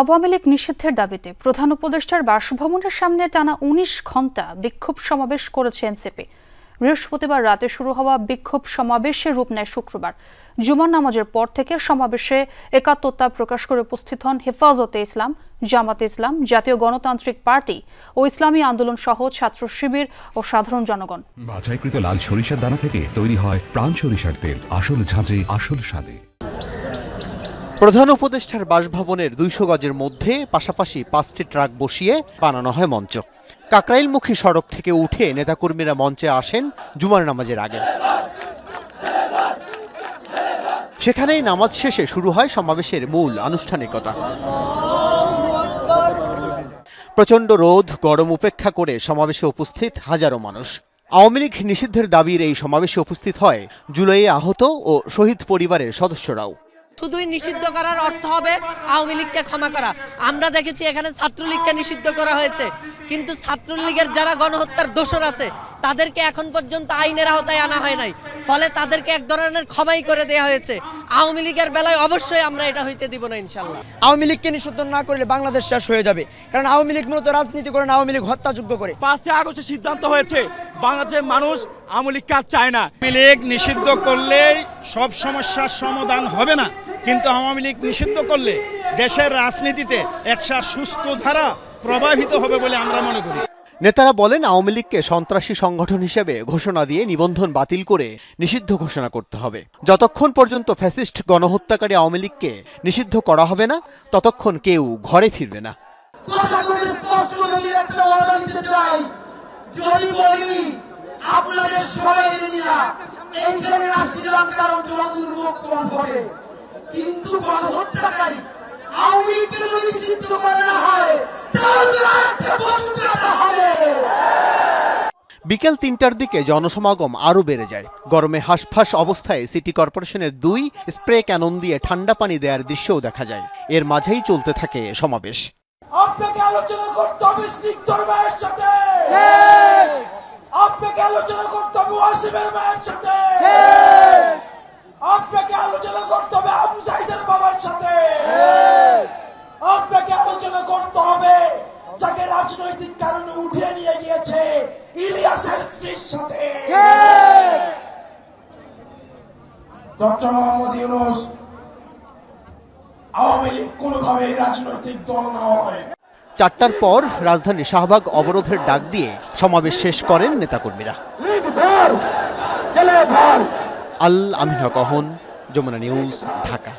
আওয়ামী লীগ নিষিদ্ধের দাবিতে প্রধান উপদেষ্টার বাসভবনের সামনে টানা ১৯ ঘণ্টা বিক্ষোভ সমাবেশ করেছে এনসিপি। বৃহস্পতিবার রাতে শুরু হওয়া বিক্ষোভ সমাবেশে রূপ নেয় শুক্রবার। জুমার নামাজের পর থেকে সমাবেশে একাত্মতা প্রকাশ করে উপস্থিত হন হেফাজতে ইসলাম, জামাতে ইসলাম, জাতীয় গণতান্ত্রিক পার্টি ও ইসলামী আন্দোলন সহ ছাত্র শিবির ও সাধারণ জনগণ। বাছাইকৃত লাল সরিষার দানা থেকে তৈরি হয় প্রাণ সরিষার তেল, আসল ঝাঁঝে আসল স্বাদে। প্রধান উপদেষ্টার বাসভবনের ২০০ গজের মধ্যে পাশাপাশি ৫টি ট্রাক বসিয়ে বানানো হয় মঞ্চ। কাকরাইলমুখী সড়ক থেকে উঠে নেতাকর্মীরা মঞ্চে আসেন জুমার নামাজের আগে। সেখানেই নামাজ শেষে শুরু হয় সমাবেশের মূল আনুষ্ঠানিকতা। প্রচণ্ড রোদ গরম উপেক্ষা করে সমাবেশে উপস্থিত হাজারো মানুষ। আওয়ামী লীগ নিষিদ্ধের দাবির এই সমাবেশে উপস্থিত হয় জুলাইয়ে আহত ও শহীদ পরিবারের সদস্যরাও। শুধুই নিষিদ্ধ করার অর্থ হবে আওয়ামী লীগকে ক্ষমা করা। আমরা দেখেছি এখানে ছাত্রলীগকে নিষিদ্ধ করা হয়েছে, কিন্তু ছাত্রলীগের যারা গণহত্যার দোষর আছে তাদেরকে এখন পর্যন্ত আইনের আওতায় আনা হয় নাই, ফলে তাদেরকে এক ধরনের ক্ষমাই করে দেওয়া হয়েছে। আওয়ামী লীগের বেলায় অবশ্যই আমরা এটা হইতে দিব না ইনশাল্লাহ। আওয়ামী লীগকে নিষিদ্ধ না করলে বাংলাদেশ শেষ হয়ে যাবে, কারণ আওয়ামী লীগ মূলত রাজনীতি করে না, আওয়ামী লীগ হত্যাযোগ্য করে। ৫ই আগস্টের সিদ্ধান্ত হয়েছে বাংলাদেশের মানুষ আওয়ামী লীগকে আর চায় না। আওয়ামী লীগ নিষিদ্ধ করলেই সব সমস্যার সমাধান হবে না, কিন্তু আওয়ামী লীগ নিষিদ্ধ করলে দেশের রাজনীতিতে একটা সুস্থ ধারা প্রবাহিত হবে বলে আমরা মনে করি। নেতারা বলেন আওয়ামী লীগকে সন্ত্রাসী সংগঠন হিসেবে ঘোষণা দিয়ে নিবন্ধন বাতিল করে নিষিদ্ধ ঘোষণা করতে হবে। যতক্ষণ পর্যন্ত ফ্যাসিস্ট গণহত্যাকারী আওয়ামী লীগকে নিষিদ্ধ করা হবে না, ততক্ষণ কেউ ঘরে ফিরবে না। কিন্তু গণহত্যাকারী আওয়ামী লীগকে যদি নিষিদ্ধ করা হয় বিকেল ৩টার দিকে জনসমাগম আরও বেড়ে যায়। গরমে হাঁসফাঁস অবস্থায় সিটি কর্পোরেশনের ২ স্প্রে ক্যানন দিয়ে ঠান্ডা পানি দেওয়ার দৃশ্যও দেখা যায়। এর মাঝেই চলতে থাকে সমাবেশ। আপনাকে আলোচনা করতে হবে স্নিগ্ধর মায়ের সাথে, আপনাকে আলোচনা করতে হবে ওয়াসিমের মায়ের সাথে, আপনাকে আলোচনা করতে হবে আবু সাইদের বাবার সাথে, আপনাকে আলোচনা করতে হবে যাকে রাজনৈতিক কারণে উঠিয়ে নিয়ে গিয়েছে ইলিয়াসের স্ত্রীর সাথে। ডক্টর মোহাম্মদ ইউনূস, আওয়ামী লীগ কোনোভাবে রাজনৈতিক দল না হয়। ৪টার পর রাজধানী শাহবাগ অবরোধের ডাক দিয়ে সমাবেশ শেষ করেন নেতাকর্মীরা। আল আমিন হক অহন, যমুনা নিউজ, ঢাকা।